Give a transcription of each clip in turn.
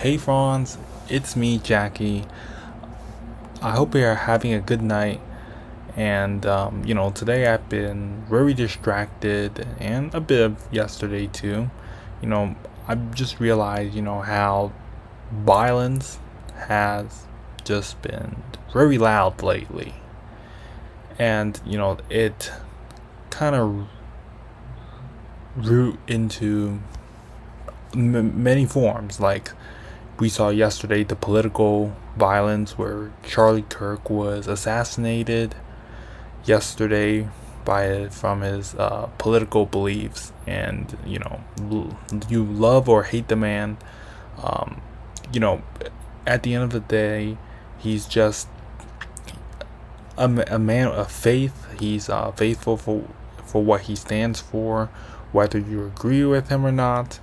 Hey Franz, it's me, Jackey. I hope you're having a good night. And, today I've been very distracted and a bit of yesterday too. You know, I've just realized, how violence has just been very loud lately. And, it kind of root into many forms. Like, we saw yesterday the political violence where Charlie Kirk was assassinated yesterday from his political beliefs, and you love or hate the man. Um, you know, at the end of the day, he's just a man of faith. He's faithful for what he stands for, whether you agree with him or not.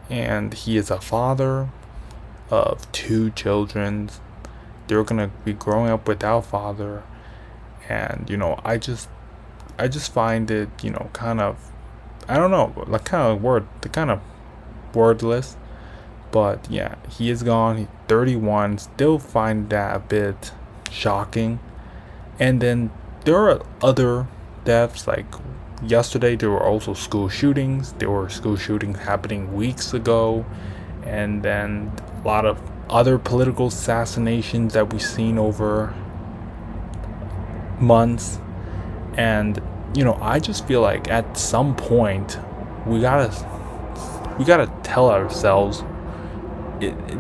And he is a father of two children. They're gonna be growing up without father, and I just find it kind of, I don't know, like kind of wordless. But yeah, he is gone. He's 31. Still find that a bit shocking. And then there are other deaths, like yesterday there were also school shootings. There were school shootings happening weeks ago, and then a lot of other political assassinations that we've seen over months. And I just feel like at some point we gotta tell ourselves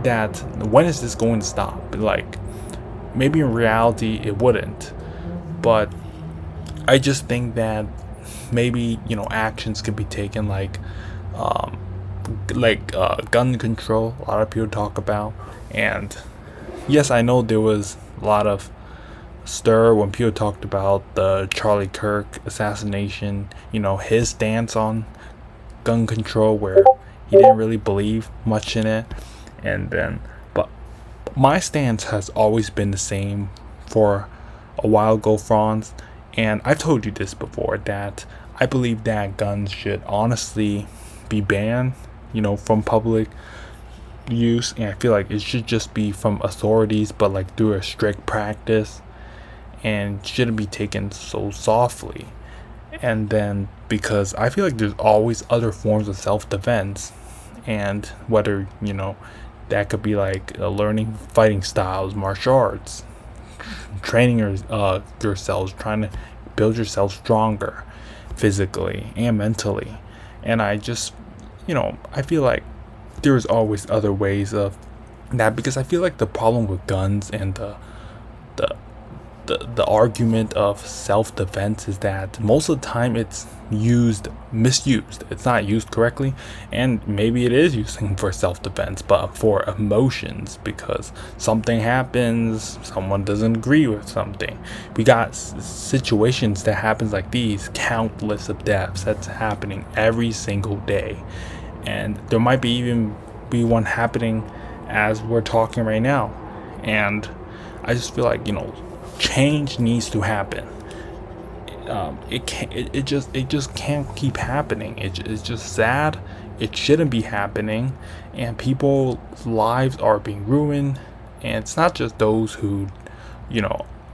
that when is this going to stop? Like, maybe in reality it wouldn't, but I just think that maybe actions could be taken, um, gun control. A lot of people talk about, and yes, I know there was a lot of stir when people talked about the Charlie Kirk assassination. His stance on gun control, where he didn't really believe much in it, and then, but my stance has always been the same for a while ago, Franz, and I've told you this before, that I believe that guns should honestly be banned, from public use, and I feel like it should just be from authorities, but like through a strict practice, and shouldn't be taken so softly. And then, because I feel like there's always other forms of self-defense, and whether that could be like learning fighting styles, martial arts, training yourselves, trying to build yourself stronger physically and mentally. And I feel like there's always other ways of that, because I feel like the problem with guns and the the argument of self-defense is that most of the time it's misused. It's not used correctly, and maybe it is using for self-defense, but for emotions, because something happens, someone doesn't agree with something. We got situations that happens like these, countless of deaths that's happening every single day, and there might be even be one happening as we're talking right now. And I just feel like change needs to happen. It just can't keep happening. It's just sad. It shouldn't be happening, and people's lives are being ruined. And it's not just those who,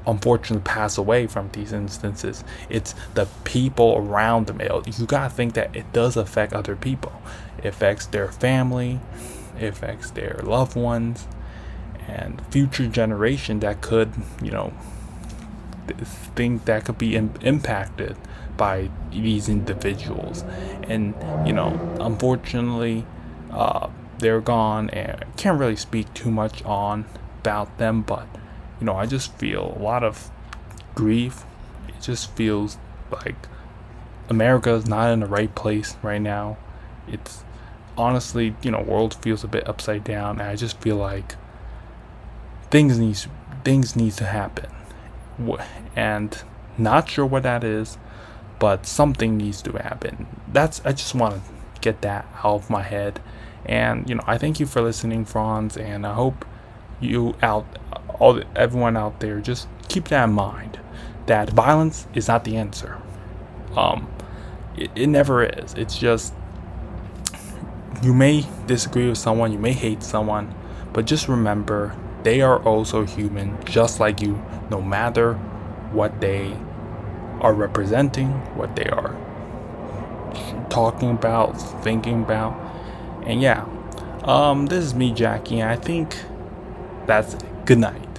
unfortunately pass away from these instances. It's the people around them. You gotta think that it does affect other people. It affects their family. It affects their loved ones and future generation that could, think that could be impacted by these individuals. And unfortunately, they're gone, and I can't really speak too much on about them, but I just feel a lot of grief. It just feels like America is not in the right place right now. It's honestly, world feels a bit upside down, and I just feel like things needs to happen, and not sure what that is, but something needs to happen. I just want to get that out of my head. And I thank you for listening, Franz, and I hope everyone out there, just keep that in mind, that violence is not the answer. It never is. It's just, you may disagree with someone, you may hate someone, But just remember, they are also human, just like you, no matter what they are representing, what they are talking about, thinking about. And yeah, this is me, Jackey, and I think that's it. Good night.